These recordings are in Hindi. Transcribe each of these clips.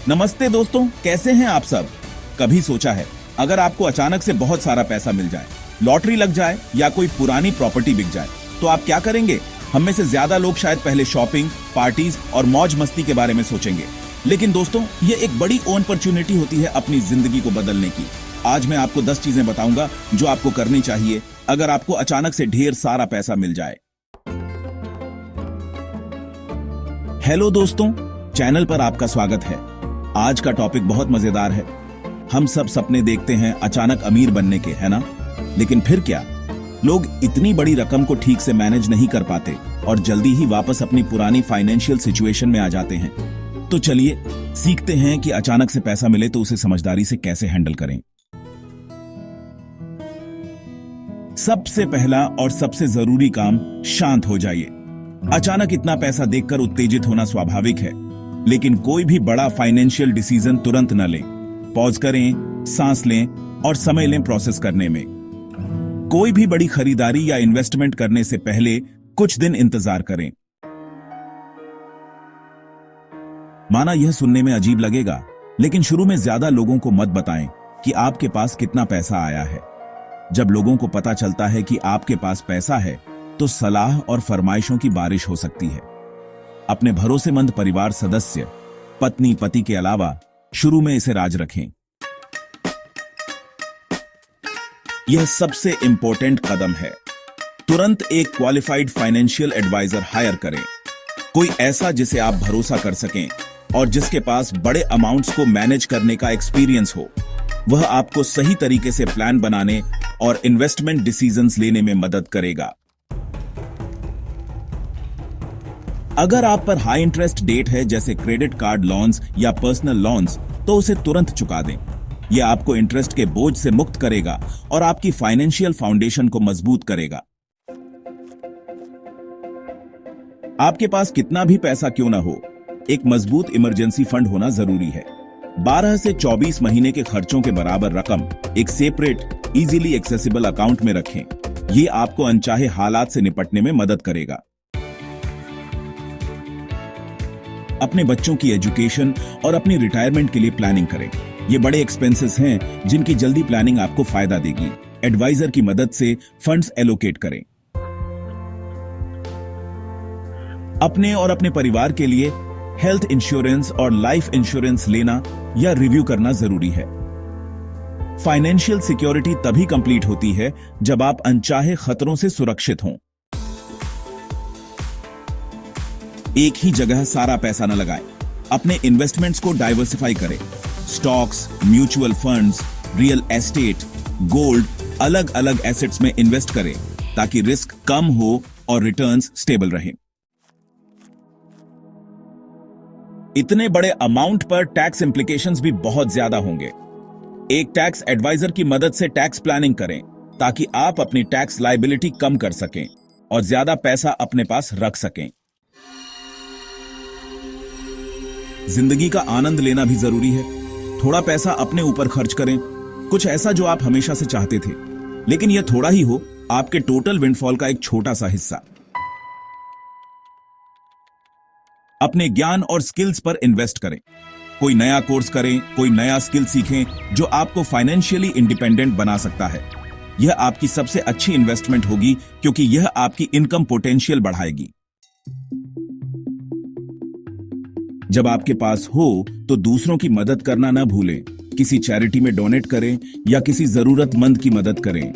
नमस्ते दोस्तों, कैसे हैं आप सब। कभी सोचा है अगर आपको अचानक से बहुत सारा पैसा मिल जाए, लॉटरी लग जाए या कोई पुरानी प्रॉपर्टी बिक जाए, तो आप क्या करेंगे। हम में से ज्यादा लोग शायद पहले शॉपिंग, पार्टीज और मौज मस्ती के बारे में सोचेंगे, लेकिन दोस्तों ये एक बड़ी अपॉर्चुनिटी होती है अपनी जिंदगी को बदलने की। आज मैं आपको 10 चीजें बताऊंगा जो आपको करनी चाहिए अगर आपको अचानक से ढेर सारा पैसा मिल जाए। हेलो दोस्तों, चैनल पर आपका स्वागत है। आज का टॉपिक बहुत मजेदार है। हम सब सपने देखते हैं अचानक अमीर बनने के, है ना? लेकिन फिर क्या, लोग इतनी बड़ी रकम को ठीक से मैनेज नहीं कर पाते और जल्दी ही वापस अपनी पुरानी फाइनेंशियल सिचुएशन में आ जाते हैं। तो चलिए सीखते हैं कि अचानक से पैसा मिले तो उसे समझदारी से कैसे हैंडल करें। सबसे पहला और सबसे जरूरी काम, शांत हो जाइए। अचानक इतना पैसा देखकर उत्तेजित होना स्वाभाविक है, लेकिन कोई भी बड़ा फाइनेंशियल डिसीजन तुरंत न लें। पॉज करें, सांस लें और समय लें प्रोसेस करने में। कोई भी बड़ी खरीदारी या इन्वेस्टमेंट करने से पहले कुछ दिन इंतजार करें। माना यह सुनने में अजीब लगेगा, लेकिन शुरू में ज्यादा लोगों को मत बताएं कि आपके पास कितना पैसा आया है। जब लोगों को पता चलता है कि आपके पास पैसा है, तो सलाह और फरमाइशों की बारिश हो सकती है। अपने भरोसेमंद परिवार सदस्य, पत्नी पति के अलावा शुरू में इसे राज रखें। यह सबसे इंपॉर्टेंट कदम है। तुरंत एक क्वालिफाइड फाइनेंशियल एडवाइजर हायर करें, कोई ऐसा जिसे आप भरोसा कर सकें और जिसके पास बड़े अमाउंट्स को मैनेज करने का एक्सपीरियंस हो। वह आपको सही तरीके से प्लान बनाने और इन्वेस्टमेंट डिसीजंस लेने में मदद करेगा। अगर आप पर हाई इंटरेस्ट डेट है, जैसे क्रेडिट कार्ड लोन्स या पर्सनल लोन्स, तो उसे तुरंत चुका दें। यह आपको इंटरेस्ट के बोझ से मुक्त करेगा और आपकी फाइनेंशियल फाउंडेशन को मजबूत करेगा। आपके पास कितना भी पैसा क्यों ना हो, एक मजबूत इमरजेंसी फंड होना जरूरी है। 12 से 24 महीने के खर्चों के बराबर रकम एक सेपरेट, इजीली एक्सेसिबल अकाउंट में रखें। यह आपको अनचाहे हालात से निपटने में मदद करेगा। अपने बच्चों की एजुकेशन और अपनी रिटायरमेंट के लिए प्लानिंग करें। ये बड़े एक्सपेंसेस हैं जिनकी जल्दी प्लानिंग आपको फायदा देगी। एडवाइजर की मदद से फंड्स एलोकेट करें। अपने और अपने परिवार के लिए हेल्थ इंश्योरेंस और लाइफ इंश्योरेंस लेना या रिव्यू करना जरूरी है। फाइनेंशियल सिक्योरिटी तभी कंप्लीट होती है जब आप अनचाहे खतरों से सुरक्षित हों। एक ही जगह सारा पैसा न लगाएं। अपने इन्वेस्टमेंट्स को डाइवर्सिफाई करें। Stocks, mutual funds, real estate, gold, अलग अलग एसेट्स में इन्वेस्ट करें ताकि रिस्क कम हो और रिटर्न्स स्टेबल रहें। इतने बड़े अमाउंट पर टैक्स इंप्लीकेशंस भी बहुत ज्यादा होंगे। एक टैक्स एडवाइजर की मदद से टैक्स प्लानिंग करें ताकि आप अपनी टैक्स लायबिलिटी कम कर सकें और ज्यादा पैसा अपने पास रख सकें। जिंदगी का आनंद लेना भी जरूरी है। थोड़ा पैसा अपने ऊपर खर्च करें, कुछ ऐसा जो आप हमेशा से चाहते थे, लेकिन यह थोड़ा ही हो, आपके टोटल विंडफॉल का एक छोटा सा हिस्सा। अपने ज्ञान और स्किल्स पर इन्वेस्ट करें। कोई नया कोर्स करें, कोई नया स्किल सीखें जो आपको फाइनेंशियली इंडिपेंडेंट बना सकता है। यह आपकी सबसे अच्छी इन्वेस्टमेंट होगी क्योंकि यह आपकी इनकम पोटेंशियल बढ़ाएगी। जब आपके पास हो तो दूसरों की मदद करना ना भूलें। किसी चैरिटी में डोनेट करें या किसी जरूरतमंद की मदद करें।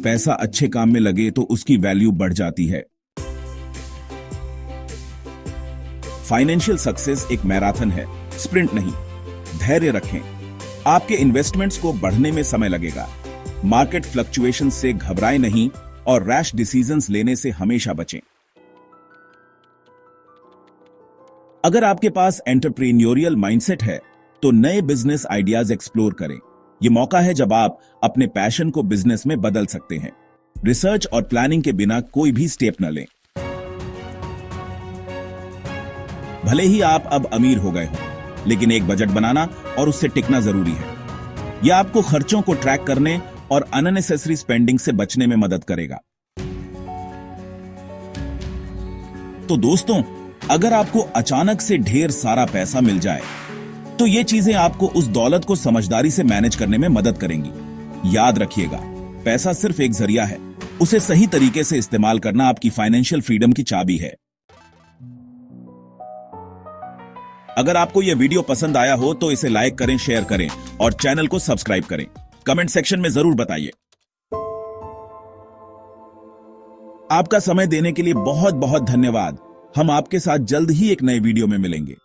पैसा अच्छे काम में लगे तो उसकी वैल्यू बढ़ जाती है। फाइनेंशियल सक्सेस एक मैराथन है, स्प्रिंट नहीं। धैर्य रखें। आपके इन्वेस्टमेंट्स को बढ़ने में समय लगेगा। मार्केट फ्लक्चुएशन से घबराएं नहीं और रैश डिसीजंस लेने से हमेशा बचें। अगर आपके पास एंटरप्रेन्योरियल माइंडसेट है तो नए बिजनेस आइडियाज एक्सप्लोर करें। यह मौका है जब आप अपने पैशन को बिजनेस में बदल सकते हैं। रिसर्च और प्लानिंग के बिना कोई भी स्टेप न लें। भले ही आप अब अमीर हो गए हो, लेकिन एक बजट बनाना और उससे टिकना जरूरी है। यह आपको खर्चों को ट्रैक करने और अननेसेसरी स्पेंडिंग से बचने में मदद करेगा। तो दोस्तों, अगर आपको अचानक से ढेर सारा पैसा मिल जाए तो ये चीजें आपको उस दौलत को समझदारी से मैनेज करने में मदद करेंगी। याद रखिएगा, पैसा सिर्फ एक जरिया है, उसे सही तरीके से इस्तेमाल करना आपकी फाइनेंशियल फ्रीडम की चाबी है। अगर आपको यह वीडियो पसंद आया हो तो इसे लाइक करें, शेयर करें और चैनल को सब्सक्राइब करें। कमेंट सेक्शन में जरूर बताइए। आपका समय देने के लिए बहुत बहुत धन्यवाद। हम आपके साथ जल्द ही एक नए वीडियो में मिलेंगे।